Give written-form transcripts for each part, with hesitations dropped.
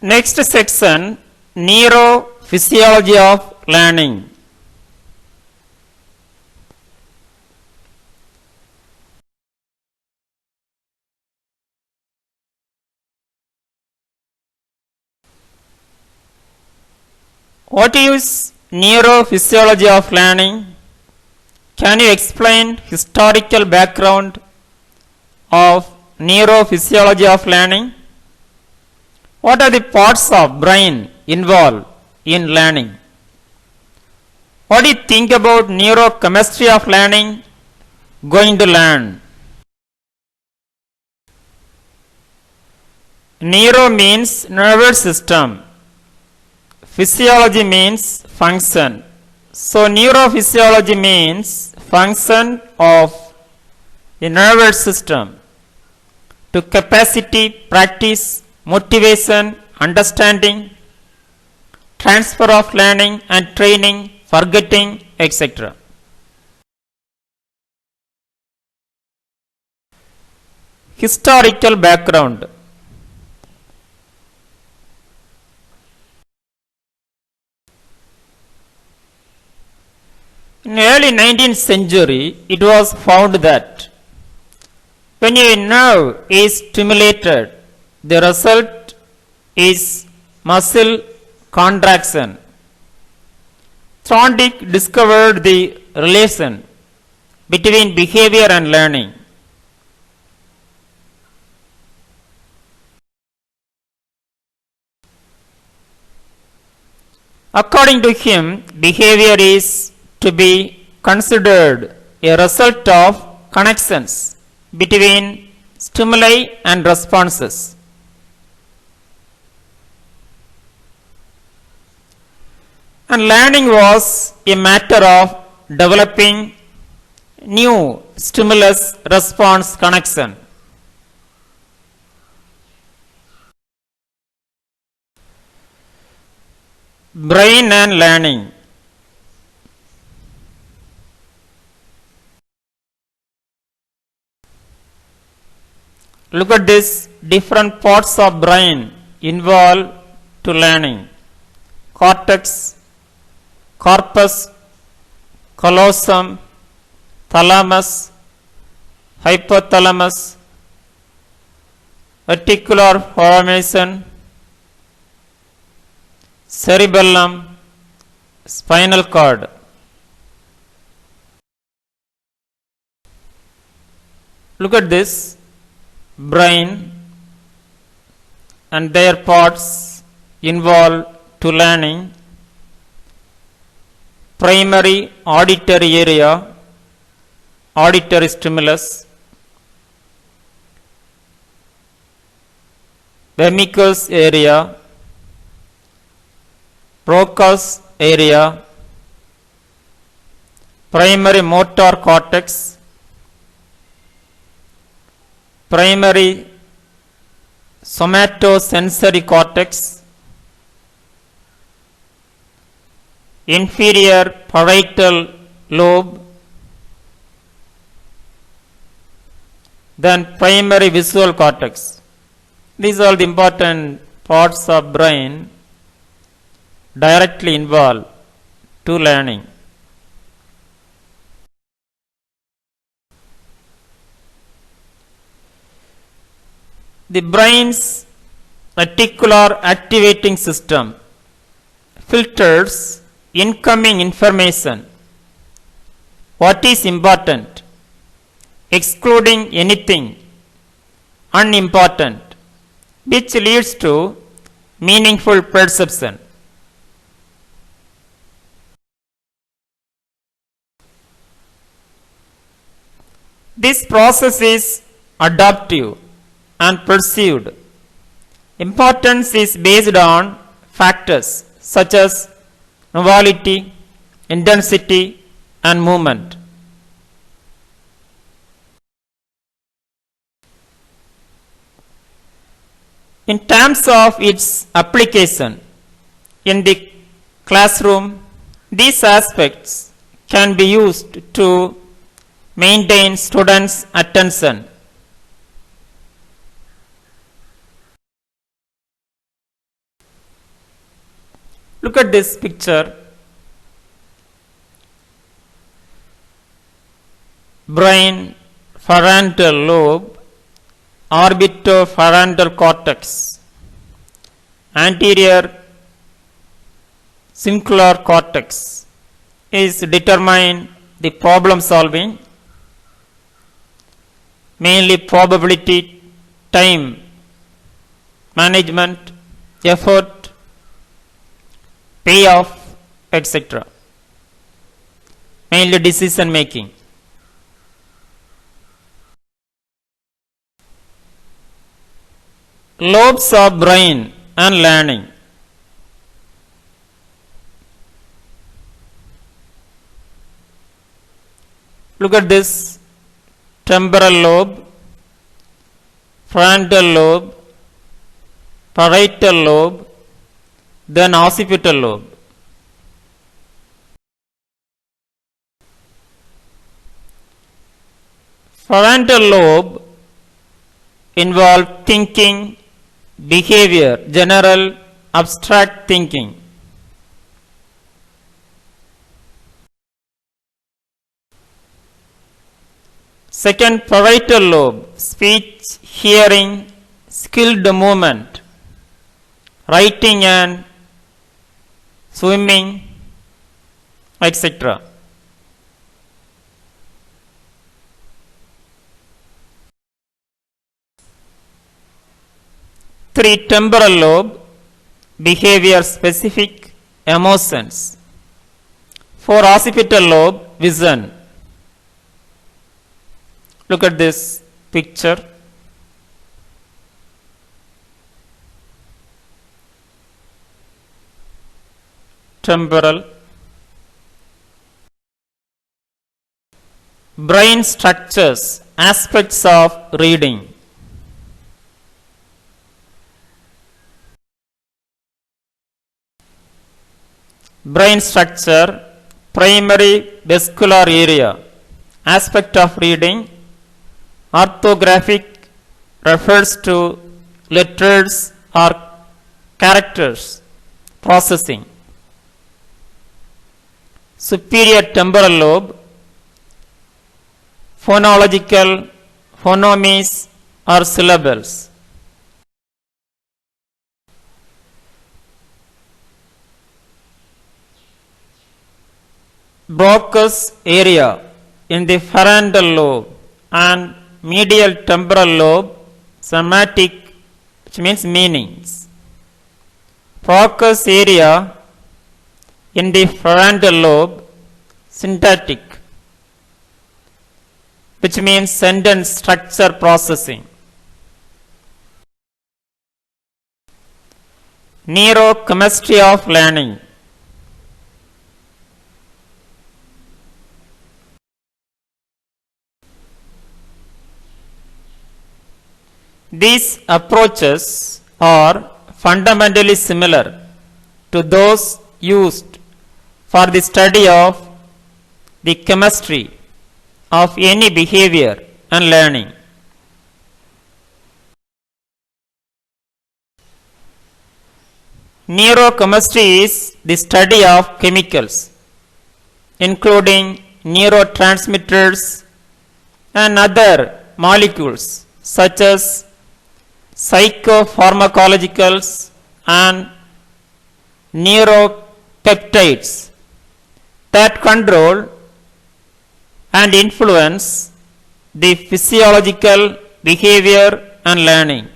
Next section, neurophysiology of learning. What is neurophysiology of learning? Can you explain historical background of neurophysiology of learning? What are the parts of brain involved in learning? What do you think about neurochemistry of learning? Going to learn. Neuro means nervous system. Physiology means function. So neurophysiology means function of the nervous system to capacity, practice, motivation, understanding, transfer of learning and training, forgetting, etc. Historical background. In the early 19th century, it was found that when a nerve is stimulated, the result is muscle contraction. Thorndike discovered the relation between behavior and learning. According to him, behavior is to be considered a result of connections between stimuli and responses. And learning was a matter of developing new stimulus response connection. Brain and learning. Look at this, different parts of brain involved to learning. Cortex, corpus, callosum, thalamus, hypothalamus, reticular formation, cerebellum, spinal cord. Look at this, brain and their parts involved to learning. Primary auditory area, auditory stimulus. Vermicus area, Broca's area, primary motor cortex, primary somatosensory cortex, inferior parietal lobe, then primary visual cortex. These are the important parts of brain directly involved to learning. The brain's reticular activating system filters incoming information, what is important, excluding anything unimportant, which leads to meaningful perception. This process is adaptive and perceived. Importance is based on factors such as novelty, intensity, and movement. In terms of its application in the classroom, these aspects can be used to maintain students' attention. Look at this picture. Brain, frontal lobe, orbitofrontal cortex, anterior cingulate cortex is determine the problem solving, mainly probability, time management, effort, payoff, etc. Mainly decision making. Lobes of brain and learning. Look at this: temporal lobe, frontal lobe, parietal lobe, then occipital lobe. Frontal lobe involve thinking, behavior, general abstract thinking. Second, parietal lobe, speech, hearing, skilled movement, writing and swimming, etc. Three, temporal lobe, behavior specific, emotions. Four, occipital lobe, vision. Look at this picture. Temporal. Brain structures, aspects of reading. Brain structure, primary vascular area, aspect of reading. Orthographic refers to letters or characters, processing. Superior temporal lobe, phonological, phonemes or syllables. Broca's area in the frontal lobe and medial temporal lobe, semantic, which means meanings. Broca's area in the frontal lobe, syntactic, which means sentence structure processing. Neurochemistry of learning. These approaches are fundamentally similar to those used for the study of the chemistry of any behavior and learning. Neurochemistry is the study of chemicals, including neurotransmitters and other molecules such as psychopharmacologicals and neuropeptides that control and influence the physiological behavior and learning.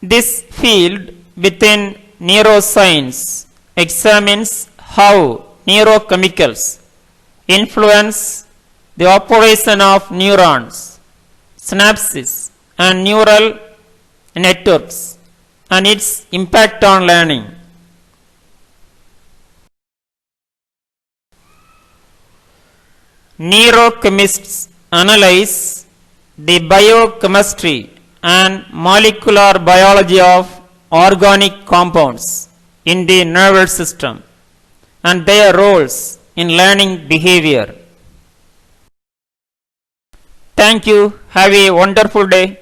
This field within neuroscience examines how neurochemicals influence the operation of neurons, synapses, and neural networks and its impact on learning. Neurochemists analyze the biochemistry and molecular biology of organic compounds in the nervous system and their roles in learning behavior. Thank you. Have a wonderful day.